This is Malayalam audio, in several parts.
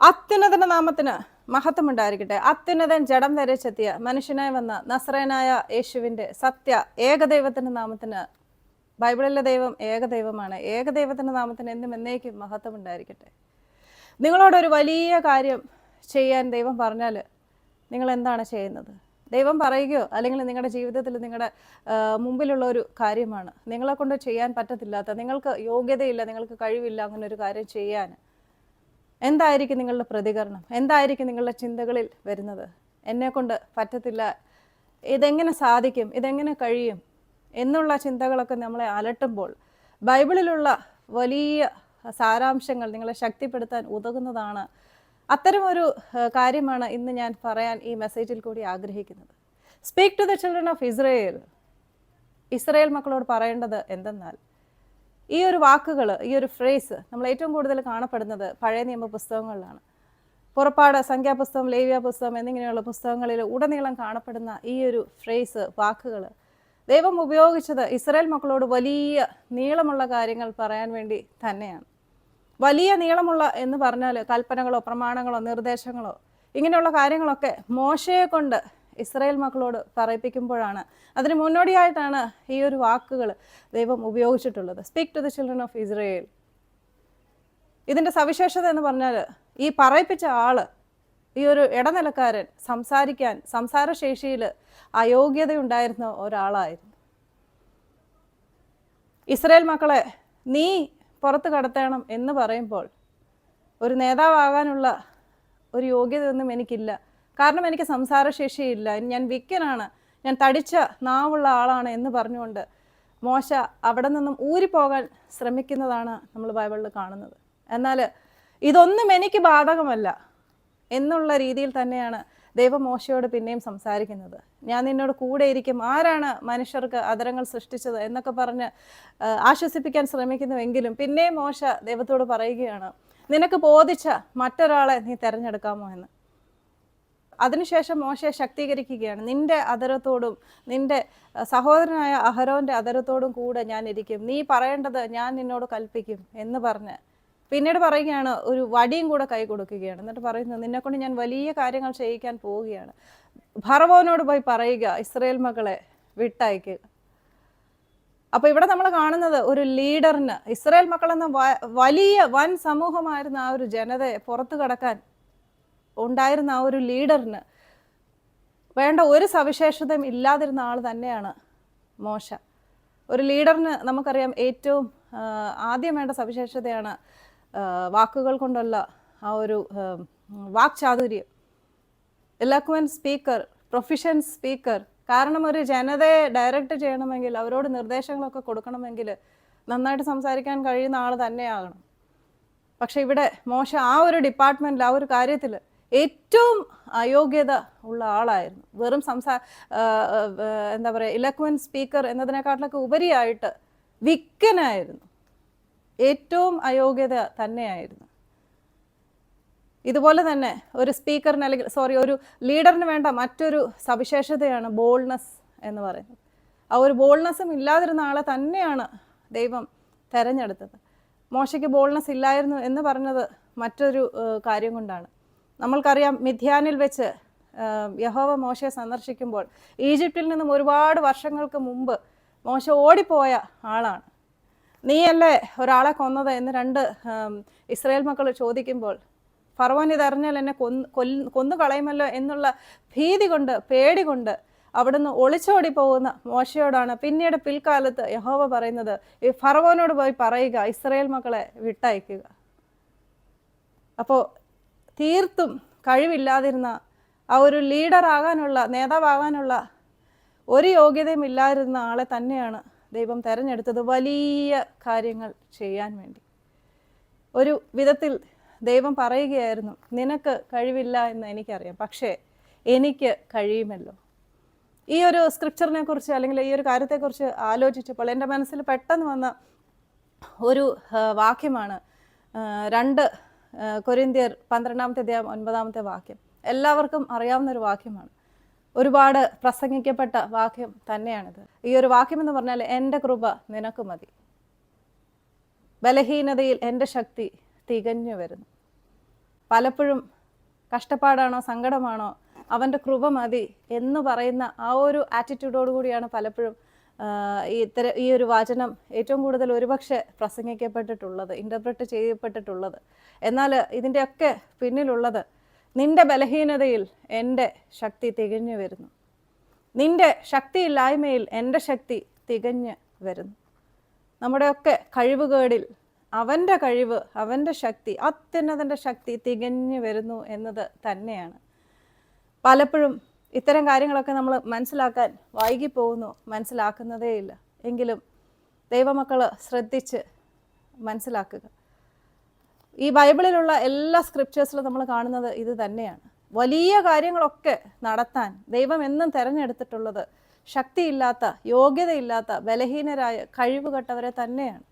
അത്യുന്നതന്റെ നാമത്തിന് മഹത്വം ഉണ്ടായിരിക്കട്ടെ. അത്യുന്നതൻ ജഡം ധരിച്ചെത്തിയ മനുഷ്യനായി വന്ന നസ്രയനായ യേശുവിന്റെ സത്യ ഏകദൈവത്തിന്റെ നാമത്തിന്, ബൈബിളിലെ ദൈവം ഏകദൈവമാണ്, ഏകദൈവത്തിന്റെ നാമത്തിന് എന്നും എന്നേക്കും മഹത്വം ഉണ്ടായിരിക്കട്ടെ. നിങ്ങളോടൊരു വലിയ കാര്യം ചെയ്യാൻ ദൈവം പറഞ്ഞാൽ നിങ്ങൾ എന്താണ് ചെയ്യുന്നത്? ദൈവം പറയുകയോ അല്ലെങ്കിൽ നിങ്ങളുടെ ജീവിതത്തിൽ നിങ്ങളുടെ മുമ്പിലുള്ള ഒരു കാര്യമാണ്, നിങ്ങളെ കൊണ്ട് ചെയ്യാൻ പറ്റത്തില്ലാത്ത, നിങ്ങൾക്ക് യോഗ്യതയില്ല, നിങ്ങൾക്ക് കഴിവില്ല അങ്ങനെ ഒരു കാര്യം ചെയ്യാൻ, എന്തായിരിക്കും നിങ്ങളുടെ പ്രതികരണം? എന്തായിരിക്കും നിങ്ങളുടെ ചിന്തകളിൽ വരുന്നത്? എന്നെക്കൊണ്ട് പറ്റത്തില്ല, ഇതെങ്ങനെ സാധിക്കും, ഇതെങ്ങനെ കഴിയും എന്നുള്ള ചിന്തകളൊക്കെ നമ്മളെ അലട്ടുമ്പോൾ ബൈബിളിലുള്ള വലിയ സാരാംശങ്ങൾ നിങ്ങളെ ശക്തിപ്പെടുത്താൻ ഉതകുന്നതാണ്. അത്തരമൊരു കാര്യമാണ് ഇന്ന് ഞാൻ പറയാൻ ഈ മെസ്സേജിൽ കൂടി ആഗ്രഹിക്കുന്നത്. Speak to the children of Israel. Israel മക്കളോട് പറയേണ്ടത് എന്തെന്നാൽ, ഈ ഒരു വാക്കുകൾ, ഈ ഒരു ഫ്രേസ് നമ്മൾ ഏറ്റവും കൂടുതൽ കാണപ്പെടുന്നത് പഴയ നിയമ പുസ്തകങ്ങളിലാണ്. പുറപ്പാട്, സംഖ്യാപുസ്തകം, ലേവ്യ പുസ്തകം എന്നിങ്ങനെയുള്ള പുസ്തകങ്ങളിൽ ഉടനീളം കാണപ്പെടുന്ന ഈ ഒരു ഫ്രേസ്, വാക്കുകൾ ദൈവം ഉപയോഗിച്ചത് ഇസ്രായേൽ മക്കളോട് വലിയ നീളമുള്ള കാര്യങ്ങൾ പറയാൻ വേണ്ടി തന്നെയാണ്. വലിയ നീളമുള്ള എന്ന് പറഞ്ഞാൽ കൽപ്പനകളോ പ്രമാണങ്ങളോ നിർദ്ദേശങ്ങളോ ഇങ്ങനെയുള്ള കാര്യങ്ങളൊക്കെ മോശയെ കൊണ്ട് ഇസ്രായേൽ മക്കളോട് പറയിപ്പിക്കുമ്പോഴാണ്, അതിന് മുന്നോടിയായിട്ടാണ് ഈ ഒരു വാക്കുകൾ ദൈവം ഉപയോഗിച്ചിട്ടുള്ളത്. Speak to the children of Israel. ഇതിൻ്റെ സവിശേഷത എന്ന് പറഞ്ഞാൽ, ഈ പറയിപ്പിച്ച ആള്, ഈ ഒരു ഇടനിലക്കാരൻ, സംസാരശേഷിയിൽ അയോഗ്യതയുണ്ടായിരുന്ന ഒരാളായിരുന്നു. ഇസ്രായേൽ മക്കളെ നീ പുറത്ത് കടത്തണം എന്ന് പറയുമ്പോൾ, ഒരു നേതാവാകാനുള്ള ഒരു യോഗ്യതയൊന്നും എനിക്കില്ല, കാരണം എനിക്ക് സംസാരശേഷിയില്ല, ഞാൻ വിക്കനാണ്, ഞാൻ തടിച്ച നാവുള്ള ആളാണ് എന്ന് പറഞ്ഞുകൊണ്ട് മോശ അവിടെ നിന്നും ഊരിപ്പോകാൻ ശ്രമിക്കുന്നതാണ് നമ്മൾ ബൈബിളിൽ കാണുന്നത്. എന്നാൽ ഇതൊന്നും എനിക്ക് ബാധകമല്ല എന്നുള്ള രീതിയിൽ തന്നെയാണ് ദൈവം മോശയോട് പിന്നെയും സംസാരിക്കുന്നത്. ഞാൻ നിന്നോട് കൂടെ ഇരിക്കും, ആരാണ് മനുഷ്യർക്ക് അധരങ്ങൾ സൃഷ്ടിച്ചത് എന്നൊക്കെ പറഞ്ഞ് ആശ്വസിപ്പിക്കാൻ ശ്രമിക്കുന്നുവെങ്കിലും പിന്നെയും മോശ ദൈവത്തോട് പറയുകയാണ്, നിനക്ക് ബോധിച്ച മറ്റൊരാളെ നീ തിരഞ്ഞെടുക്കാമോ എന്ന്. അതിനുശേഷം മോശയെ ശക്തീകരിക്കുകയാണ്, നിന്റെ അധരത്തോടും നിന്റെ സഹോദരനായ അഹരോന്റെ അധരത്തോടും കൂടെ ഞാൻ ഇരിക്കും, നീ പറയേണ്ടത് ഞാൻ നിന്നോട് കൽപ്പിക്കും എന്ന് പറഞ്ഞ് പിന്നീട് പറയുകയാണ്, ഒരു വടിയും കൂടെ കൈ കൊടുക്കുകയാണ്. എന്നിട്ട് പറയുന്നു, നിന്നെക്കൊണ്ട് ഞാൻ വലിയ കാര്യങ്ങൾ ചെയ്യിക്കാൻ പോവുകയാണ്, ഫറവോനോട് പോയി പറയുക, ഇസ്രായേൽ മക്കളെ വിട്ടയക്കുക. അപ്പൊ ഇവിടെ നമ്മൾ കാണുന്നത് ഒരു ലീഡറിന്, ഇസ്രായേൽ മക്കളെന്ന വലിയ വൻ സമൂഹമായിരുന്ന ആ ഒരു ജനതയെ പുറത്തു കടക്കാൻ ഉണ്ടായിരുന്ന ആ ഒരു ലീഡറിന് വേണ്ട ഒരു സവിശേഷതയും ഇല്ലാതിരുന്ന ആൾ തന്നെയാണ് മോശ. ഒരു ലീഡറിന് നമുക്കറിയാം ഏറ്റവും ആദ്യം വേണ്ട സവിശേഷതയാണ് വാക്കുകൾ കൊണ്ടുള്ള ആ ഒരു വാക്ചാതുര്യം, എലക്വന്റ് സ്പീക്കർ, പ്രൊഫിഷ്യന്റ് സ്പീക്കർ. കാരണം ഒരു ജനതയെ ഡയറക്റ്റ് ചെയ്യണമെങ്കിൽ, അവരോട് നിർദ്ദേശങ്ങളൊക്കെ കൊടുക്കണമെങ്കിൽ നന്നായിട്ട് സംസാരിക്കാൻ കഴിയുന്ന ആൾ തന്നെയാകണം. പക്ഷെ ഇവിടെ മോശ ആ ഒരു ഡിപ്പാർട്ട്മെന്റിൽ, ആ ഒരു കാര്യത്തിൽ ഏറ്റവും അയോഗ്യത ഉള്ള ആളായിരുന്നു. വെറും എന്താ പറയുക, ഇലക്വന്റ് സ്പീക്കർ എന്നതിനെക്കാട്ടിലൊക്കെ ഉപരിയായിട്ട് വിക്കനായിരുന്നു, ഏറ്റവും അയോഗ്യത തന്നെയായിരുന്നു. ഇതുപോലെ തന്നെ ഒരു സ്പീക്കറിന് അല്ലെങ്കിൽ ഒരു ലീഡറിന് വേണ്ട മറ്റൊരു സവിശേഷതയാണ് ബോൾഡ്നെസ് എന്ന് പറയുന്നത്. ആ ഒരു ബോൾഡ്നെസ്സും ഇല്ലാതിരുന്ന ആളെ തന്നെയാണ് ദൈവം തെരഞ്ഞെടുത്തത്. മോശയ്ക്ക് ബോൾഡ്നെസ് ഇല്ലായിരുന്നു എന്ന് പറഞ്ഞത് മറ്റൊരു കാര്യം കൊണ്ടാണ്. നമ്മൾക്കറിയാം, മിഥ്യാനിൽ വെച്ച് യഹോവ മോശയെ സന്ദർശിക്കുമ്പോൾ ഈജിപ്തിൽ നിന്നും ഒരുപാട് വർഷങ്ങൾക്ക് മുമ്പ് മോശ ഓടിപ്പോയ ആളാണ്. നീയല്ലേ ഒരാളെ കൊന്നത് എന്ന് രണ്ട് ഇസ്രായേൽ മക്കൾ ചോദിക്കുമ്പോൾ, ഫറവോൻ ഇതറിഞ്ഞാൽ എന്നെ കൊന്നു കളയുമല്ലോ എന്നുള്ള ഭീതി കൊണ്ട്, പേടി കൊണ്ട് അവിടുന്ന് ഒളിച്ചോടി പോകുന്ന മോശയോടാണ് പിന്നീട് പിൽക്കാലത്ത് യഹോവ പറയുന്നത്, ഈ ഫറവോനോട് പോയി പറയുക, ഇസ്രായേൽ മക്കളെ വിട്ടയക്കുക. അപ്പോൾ തീർത്തും കഴിവില്ലാതിരുന്ന, ആ ഒരു ലീഡറാകാനുള്ള, നേതാവാകാനുള്ള ഒരു യോഗ്യതയും ഇല്ലാതിരുന്ന ആളെ തന്നെയാണ് ദൈവം തെരഞ്ഞെടുത്തത് വലിയ കാര്യങ്ങൾ ചെയ്യാൻ വേണ്ടി. ഒരു വിധത്തിൽ ദൈവം പറയുകയായിരുന്നു, നിനക്ക് കഴിവില്ല എന്ന് എനിക്കറിയാം, പക്ഷേ എനിക്ക് കഴിയുമല്ലോ. ഈ ഒരു സ്ക്രിപ്ചറിനെ കുറിച്ച് അല്ലെങ്കിൽ ഈ ഒരു കാര്യത്തെക്കുറിച്ച് ആലോചിച്ചപ്പോൾ എൻ്റെ മനസ്സിൽ പെട്ടെന്ന് വന്ന ഒരു വാക്യമാണ് 2 കൊരിന്ത്യർ 12-9 വാക്യം. എല്ലാവർക്കും അറിയാവുന്ന ഒരു വാക്യമാണ്, ഒരുപാട് പ്രസംഗിക്കപ്പെട്ട വാക്യം തന്നെയാണിത്. ഈ ഒരു വാക്യം എന്ന് പറഞ്ഞാൽ, എൻ്റെ കൃപ നിനക്ക് മതി, ബലഹീനതയിൽ എൻ്റെ ശക്തി തികഞ്ഞു വരുന്നു. പലപ്പോഴും കഷ്ടപ്പാടാണോ സങ്കടമാണോ അവൻ്റെ കൃപ മതി എന്ന് പറയുന്ന ആ ഒരു ആറ്റിറ്റ്യൂഡോട് കൂടിയാണ് പലപ്പോഴും ഈ ഒരു വചനം ഏറ്റവും കൂടുതൽ ഒരുപക്ഷെ പ്രസംഗിക്കപ്പെട്ടിട്ടുള്ളത്, ഇൻ്റർപ്രറ്റ് ചെയ്യപ്പെട്ടിട്ടുള്ളത്. എന്നാൽ ഇതിൻ്റെയൊക്കെ പിന്നിലുള്ളത് നിന്റെ ബലഹീനതയിൽ എൻ്റെ ശക്തി തികഞ്ഞു വരുന്നു, നിന്റെ ശക്തിയില്ലായ്മയിൽ എൻ്റെ ശക്തി തികഞ്ഞ് വരുന്നു. നമ്മുടെയൊക്കെ കഴിവുകേടിൽ അവൻ്റെ കഴിവ്, അവൻ്റെ ശക്തി, അത്യുന്നതൻ്റെ ശക്തി തികഞ്ഞു വരുന്നു എന്നത് തന്നെയാണ്. പലപ്പോഴും ഇത്തരം കാര്യങ്ങളൊക്കെ നമ്മൾ മനസ്സിലാക്കാൻ വൈകിപ്പോകുന്നു, മനസ്സിലാക്കുന്നതേയില്ല. എങ്കിലും ദൈവമക്കൾ ശ്രദ്ധിച്ച് മനസ്സിലാക്കുക. ഈ ബൈബിളിലുള്ള എല്ലാ സ്ക്രിപ്റ്റേഴ്സിലും നമ്മൾ കാണുന്നത് ഇത് തന്നെയാണ്. വലിയ കാര്യങ്ങളൊക്കെ നടത്താൻ ദൈവം എന്നും തിരഞ്ഞെടുത്തിട്ടുള്ളത് ശക്തിയില്ലാത്ത, യോഗ്യതയില്ലാത്ത, ബലഹീനരായ, കഴിവുകെട്ടവരെ തന്നെയാണ്.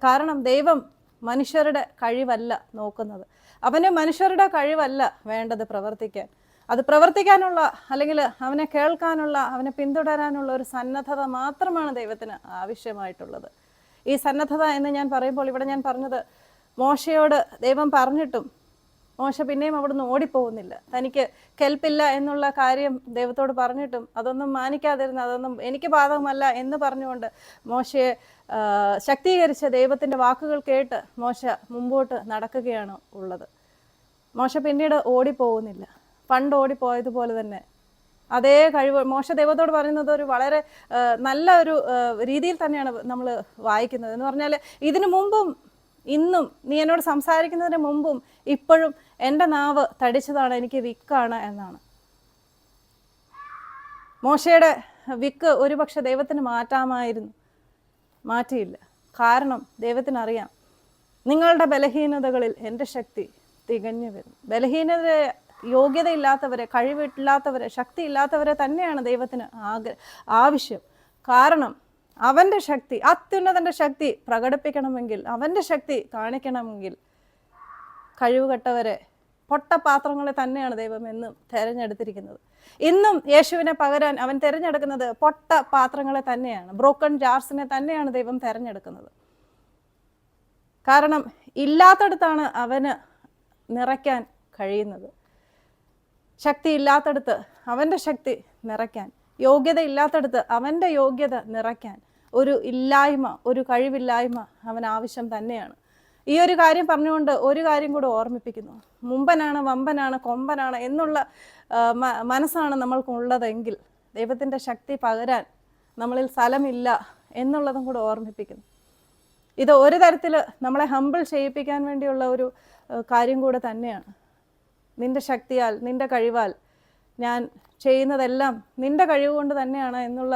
കാരണം ദൈവം മനുഷ്യരുടെ കഴിവല്ല നോക്കുന്നത്. അവന് മനുഷ്യരുടെ കഴിവല്ല വേണ്ടത് പ്രവർത്തിക്കാൻ. അത് പ്രവർത്തിക്കാനുള്ള, അല്ലെങ്കിൽ അവനെ കേൾക്കാനുള്ള, അവനെ പിന്തുടരാനുള്ള ഒരു സന്നദ്ധത മാത്രമാണ് ദൈവത്തിന് ആവശ്യമായിട്ടുള്ളത്. ഈ സന്നദ്ധത എന്ന് ഞാൻ പറയുമ്പോൾ ഇവിടെ ഞാൻ പറഞ്ഞത്, മോശയോട് ദൈവം പറഞ്ഞിട്ടും മോശ പിന്നെയും അവിടുന്ന് ഓടിപ്പോകുന്നില്ല. തനിക്ക് കെൽപ്പില്ല എന്നുള്ള കാര്യം ദൈവത്തോട് പറഞ്ഞിട്ടും അതൊന്നും മാനിക്കാതിരുന്ന, അതൊന്നും എനിക്ക് ബാധകമല്ല എന്ന് പറഞ്ഞുകൊണ്ട് മോശയെ ശക്തീകരിച്ച ദൈവത്തിൻ്റെ വാക്കുകൾ കേട്ട് മോശ മുമ്പോട്ട് നടക്കുകയാണ് ഉള്ളത്. മോശ പിന്നീട് ഓടിപ്പോകുന്നില്ല. പണ്ട് ഓടിപ്പോയതുപോലെ തന്നെ അതേ കഴിവ് മോശ ദൈവത്തോട് പറയുന്നത് ഒരു വളരെ നല്ല ഒരു രീതിയിൽ തന്നെയാണ് നമ്മൾ വായിക്കുന്നത്. എന്ന് പറഞ്ഞാൽ ഇതിനു മുമ്പും ഇന്നും നീ എന്നോട് സംസാരിക്കുന്നതിന് മുമ്പും ഇപ്പോഴും എൻ്റെ നാവ് തടിച്ചതാണ്, എനിക്ക് വിക്കാണ് എന്നാണ്. മോശയുടെ വിക്ക് ഒരുപക്ഷെ ദൈവത്തിന് മാറ്റാമായിരുന്നു, മാറ്റിയില്ല. കാരണം ദൈവത്തിനറിയാം നിങ്ങളുടെ ബലഹീനതകളിൽ എൻ്റെ ശക്തി തികഞ്ഞു വരും. യോഗ്യതയില്ലാത്തവരെ, കഴിവില്ലാത്തവരെ, ശക്തിയില്ലാത്തവരെ തന്നെയാണ് ദൈവത്തിന് ആവശ്യം. കാരണം അവൻ്റെ ശക്തി, അത്യുന്നതൻ്റെ ശക്തി പ്രകടിപ്പിക്കണമെങ്കിൽ, അവൻ്റെ ശക്തി കാണിക്കണമെങ്കിൽ കഴിവുകെട്ടവരെ, പൊട്ടപാത്രങ്ങളെ തന്നെയാണ് ദൈവം എന്നും തിരഞ്ഞെടുത്തിരിക്കുന്നത്. ഇന്നും യേശുവിനെ പകരാൻ അവൻ തിരഞ്ഞെടുക്കുന്നത് പൊട്ട പാത്രങ്ങളെ തന്നെയാണ്, ബ്രോക്കൺ ജാർസിനെ തന്നെയാണ് ദൈവം തിരഞ്ഞെടുക്കുന്നത്. കാരണം ഇല്ലാത്തടത്താണ് അവന് നിറയ്ക്കാൻ കഴിയുന്നത്. ശക്തി ഇല്ലാത്തടത്ത് അവൻ്റെ ശക്തി നിറയ്ക്കാൻ, യോഗ്യത ഇല്ലാത്തടത്ത് അവൻ്റെ യോഗ്യത നിറയ്ക്കാൻ ഒരു ഇല്ലായ്മ, ഒരു കഴിവില്ലായ്മ അവൻ ആവശ്യം തന്നെയാണ്. ഈ ഒരു കാര്യം പറഞ്ഞുകൊണ്ട് ഒരു കാര്യം കൂടെ ഓർമ്മിപ്പിക്കുന്നു. മുമ്പനാണ്, വമ്പനാണ്, കൊമ്പനാണ് എന്നുള്ള മനസ്സാണ് നമ്മൾക്കുള്ളതെങ്കിൽ ദൈവത്തിൻ്റെ ശക്തി പകരാൻ നമ്മളിൽ സ്ഥലമില്ല എന്നുള്ളതും കൂടെ ഓർമ്മിപ്പിക്കുന്നു. ഇത് ഒരു തരത്തിൽ നമ്മളെ ഹമ്പിൾ ചെയ്യിപ്പിക്കാൻ വേണ്ടിയുള്ള ഒരു കാര്യം കൂടെ തന്നെയാണ്. നിന്റെ ശക്തിയാൽ, നിന്റെ കഴിവാൽ ഞാൻ ചെയ്യുന്നതെല്ലാം നിന്റെ കഴിവ് കൊണ്ട് തന്നെയാണ് എന്നുള്ള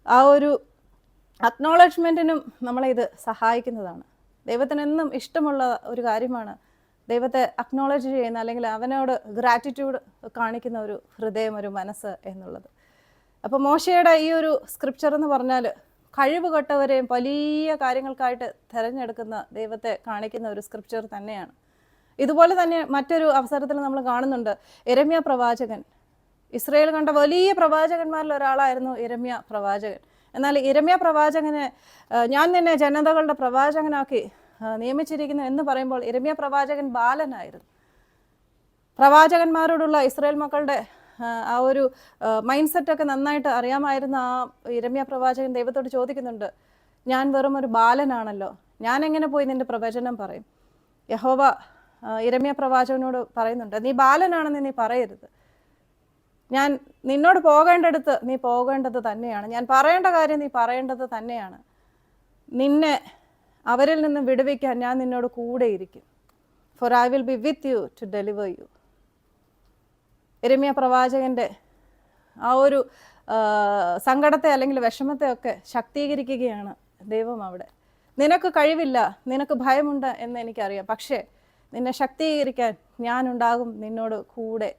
ആ ഒരു അക്നോളജ്മെൻറ്റിനും നമ്മളെ ഇത് സഹായിക്കുന്നതാണ്. ദൈവത്തിന് എന്നും ഇഷ്ടമുള്ള ഒരു കാര്യമാണ് ദൈവത്തെ അക്നോളജ് ചെയ്യുന്ന, അല്ലെങ്കിൽ അവനോട് ഗ്രാറ്റിറ്റ്യൂഡ് കാണിക്കുന്ന ഒരു ഹൃദയം, ഒരു മനസ്സ് എന്നുള്ളത്. അപ്പോൾ മോശയുടെ ഈ ഒരു സ്ക്രിപ്ചർ എന്ന് പറഞ്ഞാൽ കഴിവുകെട്ടവരെയും വലിയ കാര്യങ്ങൾക്കായിട്ട് തിരഞ്ഞെടുക്കുന്ന ദൈവത്തെ കാണിക്കുന്ന ഒരു സ്ക്രിപ്ചർ തന്നെയാണ്. ഇതുപോലെ തന്നെ മറ്റൊരു അവസരത്തിൽ നമ്മൾ കാണുന്നുണ്ട് യിരെമ്യാ പ്രവാചകൻ. ഇസ്രായേൽ കണ്ട വലിയ പ്രവാചകന്മാരിൽ ഒരാളായിരുന്നു യിരെമ്യാ പ്രവാചകൻ. എന്നാൽ യിരെമ്യാ പ്രവാചകനെ ഞാൻ നിന്നെ ജനതകളുടെ പ്രവാചകനാക്കി നിയമിച്ചിരിക്കുന്നു എന്ന് പറയുമ്പോൾ യിരെമ്യാ പ്രവാചകൻ ബാലനായിരുന്നു. പ്രവാചകന്മാരോടുള്ള ഇസ്രായേൽ മക്കളുടെ ആ ഒരു മൈൻഡ് സെറ്റൊക്കെ നന്നായിട്ട് അറിയാമായിരുന്ന ആ യിരെമ്യാ പ്രവാചകൻ ദൈവത്തോട് ചോദിക്കുന്നുണ്ട്, ഞാൻ വെറും ഒരു ബാലനാണല്ലോ, ഞാൻ എങ്ങനെ പോയി നിന്റെ പ്രവചനം പറയും? യഹോവ യിരെമ്യാ പ്രവാചകനോട് പറയുന്നുണ്ട്, നീ ബാലനാണെന്ന് നീ പറയരുത്. ഞാൻ നിന്നോട് പോകേണ്ടടുത്ത് നീ പോകേണ്ടത് തന്നെയാണ്, ഞാൻ പറയേണ്ട കാര്യം നീ പറയേണ്ടത് തന്നെയാണ്. നിന്നെ അവരിൽ നിന്ന് വിടുവിക്കാൻ ഞാൻ നിന്നോട് കൂടെയിരിക്കും. For I will be with you to deliver you. യിരെമ്യാ പ്രവാചകൻ്റെ ആ ഒരു സങ്കടത്തെ അല്ലെങ്കിൽ വിഷമത്തെ ഒക്കെ ശക്തീകരിക്കുകയാണ് ദൈവം അവിടെ. നിനക്ക് കഴിവില്ല, നിനക്ക് ഭയമുണ്ട് എന്ന് എനിക്കറിയാം, പക്ഷേ നിന്നെ ശക്തീകരിക്കാൻ ഞാനുണ്ടാകും നിന്നോട് കൂടെ.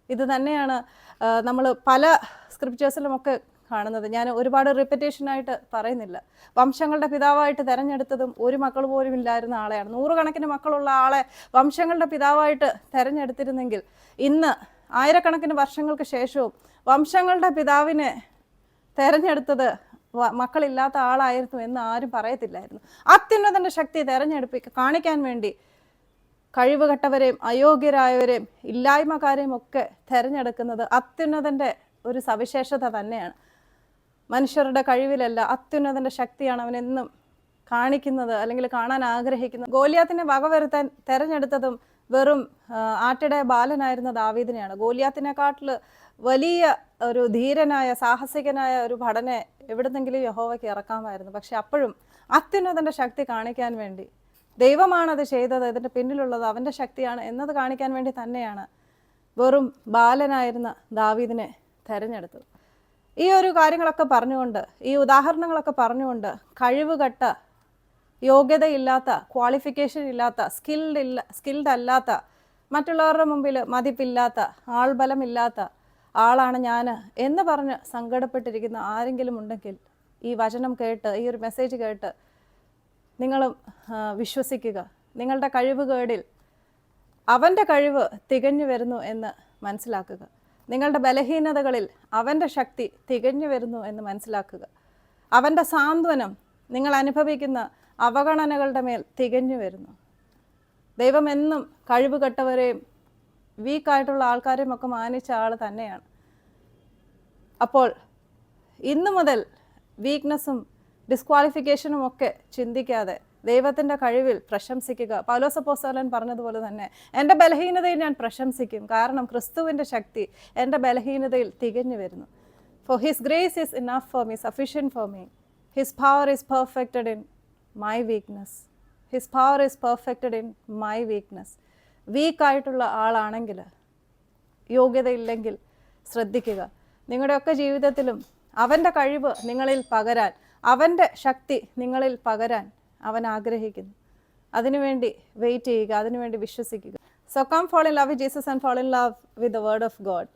ഇത് തന്നെയാണ് നമ്മൾ പല സ്ക്രിപ്റ്റേഴ്സിലുമൊക്കെ കാണുന്നത്. ഞാൻ ഒരുപാട് റിപ്പറ്റേഷനായിട്ട് പറയുന്നില്ല. വംശങ്ങളുടെ പിതാവായിട്ട് തിരഞ്ഞെടുത്തതും ഒരു മക്കൾ പോലും ഇല്ലായിരുന്ന ആളെയാണ്. 100 കണക്കിന് മക്കളുള്ള ആളെ വംശങ്ങളുടെ പിതാവായിട്ട് തിരഞ്ഞെടുത്തിരുന്നെങ്കിൽ ഇന്ന് 1000 വർഷങ്ങൾക്ക് ശേഷവും വംശങ്ങളുടെ പിതാവിനെ തിരഞ്ഞെടുത്തത് മക്കളില്ലാത്ത ആളായിരുന്നു എന്ന് ആരും പറയത്തില്ലായിരുന്നു. അത്യുന്നതൻ്റെ ശക്തി കാണിക്കാൻ വേണ്ടി കഴിവുകെട്ടവരെയും അയോഗ്യരായവരെയും ഇല്ലായ്മക്കാരെയും ഒക്കെ തിരഞ്ഞെടുക്കുന്നത് അത്യുന്നതൻ്റെ ഒരു സവിശേഷത തന്നെയാണ്. മനുഷ്യരുടെ കഴിവിലല്ല, അത്യുന്നതൻ്റെ ശക്തിയാണ് അവനെന്നും കാണിക്കുന്നത് അല്ലെങ്കിൽ കാണാൻ ആഗ്രഹിക്കുന്നത്. ഗോലിയാത്തിനെ വകവരുത്താൻ തിരഞ്ഞെടുത്തതും വെറും ആട്ടിടെ ബാലനായിരുന്ന ദാവീദിനെയാണ്. ഗോലിയാത്തിനെക്കാട്ടിൽ വലിയ ഒരു ധീരനായ സാഹസികനായ ഒരു ഭടനെ എവിടുന്നെങ്കിലും യഹോവയ്ക്ക് ഇറക്കാമായിരുന്നു. പക്ഷെ അപ്പോഴും അത്യുന്നതൻ്റെ ശക്തി കാണിക്കാൻ വേണ്ടി, ദൈവമാണത് ചെയ്തത്, ഇതിൻ്റെ പിന്നിലുള്ളത് അവൻ്റെ ശക്തിയാണ് എന്നത് കാണിക്കാൻ വേണ്ടി തന്നെയാണ് വെറും ബാലനായിരുന്ന ദാവീദിനെ തിരഞ്ഞെടുത്തത്. ഈ ഒരു കാര്യങ്ങളൊക്കെ പറഞ്ഞുകൊണ്ട്, ഈ ഉദാഹരണങ്ങളൊക്കെ പറഞ്ഞുകൊണ്ട് കഴിവുകെട്ട, യോഗ്യതയില്ലാത്ത, ക്വാളിഫിക്കേഷൻ ഇല്ലാത്ത, സ്കിൽഡ് അല്ലാത്ത, മറ്റുള്ളവരുടെ മുമ്പിൽ മതിപ്പില്ലാത്ത, ആൾബലമില്ലാത്ത ആളാണ് ഞാൻ എന്ന് പറഞ്ഞ് സങ്കടപ്പെട്ടിരിക്കുന്ന ആരെങ്കിലും ഉണ്ടെങ്കിൽ ഈ വചനം കേട്ട്, ഈ ഒരു മെസ്സേജ് കേട്ട് നിങ്ങളും വിശ്വസിക്കുക. നിങ്ങളുടെ കഴിവുകേടിൽ അവൻ്റെ കഴിവ് തികഞ്ഞു വരുന്നു എന്ന് മനസ്സിലാക്കുക. നിങ്ങളുടെ ബലഹീനതകളിൽ അവൻ്റെ ശക്തി തികഞ്ഞു വരുന്നു എന്ന് മനസ്സിലാക്കുക. അവൻ്റെ സാന്ത്വനം നിങ്ങൾ അനുഭവിക്കുന്ന അവഗണനകളുടെ മേൽ തികഞ്ഞു വരുന്നു. ദൈവം എന്നും കഴിവുകെട്ടവരെയും വീക്കായിട്ടുള്ള ആൾക്കാരെയും ഒക്കെ മാനിച്ച ആൾ തന്നെയാണ്. അപ്പോൾ ഇന്നു മുതൽ വീക്ക്നെസ്സും ഡിസ്ക്വാളിഫിക്കേഷനും ഒക്കെ ചിന്തിക്കാതെ ദൈവത്തിൻ്റെ കഴിവിൽ പ്രശംസിക്കുക. പൗലോസ് അപ്പോസ്തലൻ പറഞ്ഞതുപോലെ തന്നെ എൻ്റെ ബലഹീനതയിൽ ഞാൻ പ്രശംസിക്കും, കാരണം ക്രിസ്തുവിൻ്റെ ശക്തി എൻ്റെ ബലഹീനതയിൽ തികഞ്ഞു വരുന്നു. For his grace is enough for me, sufficient for me. His power is perfected in my weakness. His power is perfected in my weakness. വീക്കായിട്ടുള്ള ആളാണെങ്കിൽ, യോഗ്യതയില്ലെങ്കിൽ ശ്രദ്ധിക്കുക. നിങ്ങളുടെയൊക്കെ ജീവിതത്തിലും അവൻ്റെ കഴിവ് നിങ്ങളിൽ പകരാൻ, അവൻ്റെ ശക്തി നിങ്ങളിൽ പകരാൻ അവൻ ആഗ്രഹിക്കുന്നു. അതിനുവേണ്ടി വെയിറ്റ് ചെയ്യുക, അതിനുവേണ്ടി വിശ്വസിക്കുക. So come fall in love with Jesus and fall in love with the word of God.